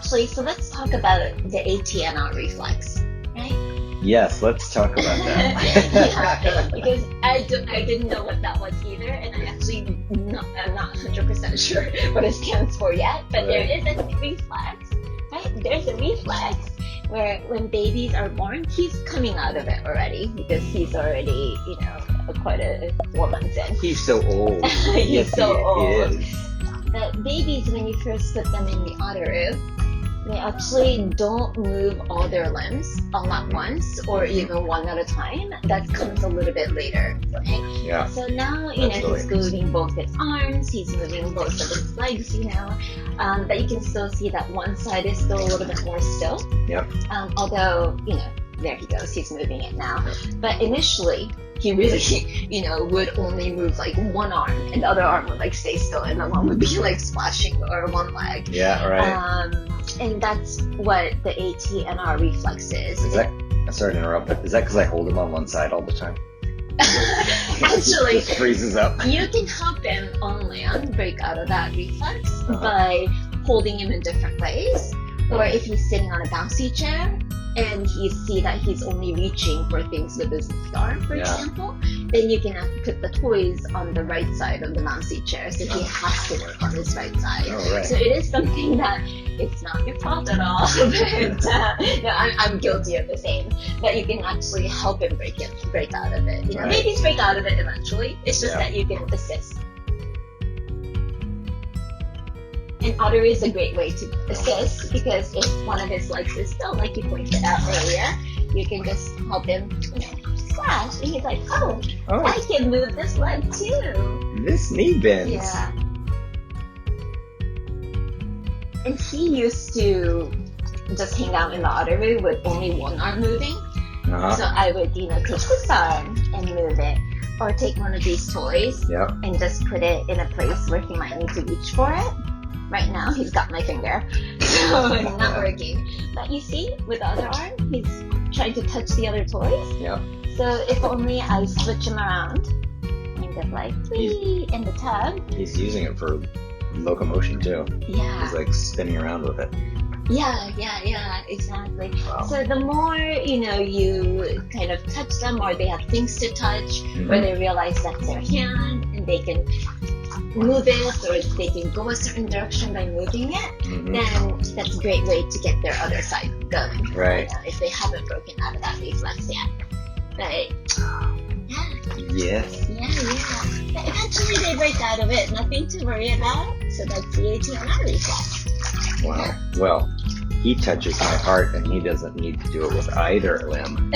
actually, so let's talk about the ATNR reflex, right? Yes, let's talk about that. Yeah, because I didn't know what that was either, and I'm not 100% sure what it stands for yet, but there is a reflex, right? There's a reflex where when babies are born, he's coming out of it already because he's already, quite a 4 months in. He's so old. He's Yes, so he old. is. But babies, when you first put them in the Otteroo, they actually don't move all their limbs all at once or even one at a time. That comes a little bit later, right? Yeah. So now, Absolutely. he's moving both his arms, he's moving both of his legs, but you can still see that one side is still a little bit more still. Yep. Although, there he goes, he's moving it now. But initially, he really, would only move like one arm and the other arm would like stay still and the one would be like splashing or one leg. Yeah, right. And that's what the ATNR reflex is. Sorry to interrupt, but is that because I hold him on one side all the time? Actually, Just freezes up. you can help him on land break out of that reflex by holding him in different ways. Or if he's sitting on a bouncy chair and you see that he's only reaching for things with his arm, for example, then you can put the toys on the right side of the bouncy chair, so he has to work on his right side. Oh, right. So it is something that it's not your fault at all, but I'm guilty of the same. But you can actually help him break out of it. Babies break out of it eventually. It's just that you can assist. And Otteroo is a great way to assist because if one of his legs is still, like you pointed out earlier, you can just help him, splash. And he's like, oh, I can move this leg too. This knee bends. Yeah. And he used to just hang out in the Otteroo with only one arm moving. So I would, take this arm and move it. Or take one of these toys and just put it in a place where he might need to reach for it. Right now, he's got my finger, so it's not working. But you see, with the other arm, he's trying to touch the other toys. Yeah. So if only I switch him around, kind of like, whee, in the tub. He's using it for locomotion, too. Yeah. He's like spinning around with it. Yeah, exactly. Wow. So the more, you kind of touch them or they have things to touch or they realize that's their hand and they can move it or they can go a certain direction by moving it, then that's a great way to get their other side going. Right. If they haven't broken out of that reflex yet. But Yes. Yeah. But eventually they break out of it. Nothing to worry about. So that's the ATNR reflex. Wow. Well, he touches my heart and he doesn't need to do it with either limb.